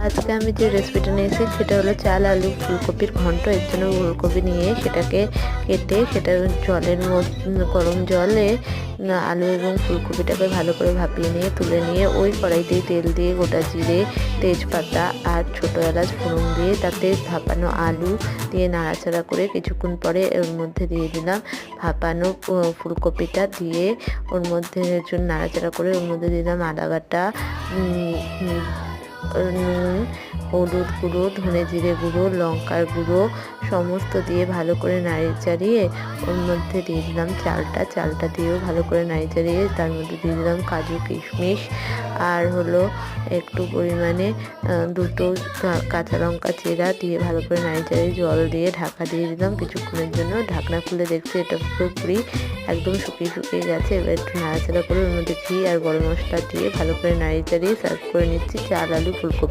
আজকে আমি যে রেসিপিটা নিয়েছি সেটা হলো চাল আলু ফুলকপির ঘন্ট। এর জন্য ফুলকপি নিয়ে সেটাকে কেটে সেটা জলের মধ্যে গরম জলে আলু এবং ফুলকপিটাকে ভালো করে ভাপিয়ে নিয়ে তুলে নিয়ে ওই কড়াইতেই তেল দিয়ে গোটা জিরে, তেজপাতা আর ছোটো এলাচ ফোড়ন দিয়ে তাতে ভাপানো আলু দিয়ে নাড়াচাড়া করে কিছুক্ষণ পরে ওর মধ্যে দিয়ে দিলাম ভাপানো ফুলকপিটা, দিয়ে ওর মধ্যে নাড়াচাড়া করে ওর মধ্যে দিলাম আদা বাটা, নুন, হলুদ গুঁড়ো, ধনে জিরে গুঁড়ো, লঙ্কার গুঁড়ো সমস্ত দিয়ে ভালো করে নাড়িয়ে চাড়িয়ে ওর মধ্যে দিয়ে দিলাম চালটা দিয়েও ভালো করে নাড়িয়ে চাড়িয়ে তার মধ্যে দিয়ে দিলাম কাজু কিশমিশ আর হলো একটু পরিমাণে দুটো কাঁচা লঙ্কা চেরা দিয়ে ভালো করে নাড়িয়ে চাড়িয়ে জল দিয়ে ঢাকা দিয়ে দিলাম কিছুক্ষণের জন্য। ঢাকনা খুলে দেখছি এটা পুরোপুরি একদম শুকিয়ে গেছে। এবার একটু নাড়াচাড়া করে ওর মধ্যে ঘি আর গরম মশলা দিয়ে ভালো করে নাড়িয়ে চাড়িয়ে সার্ভ করে নিচ্ছি চাল আলু ফুলকপি।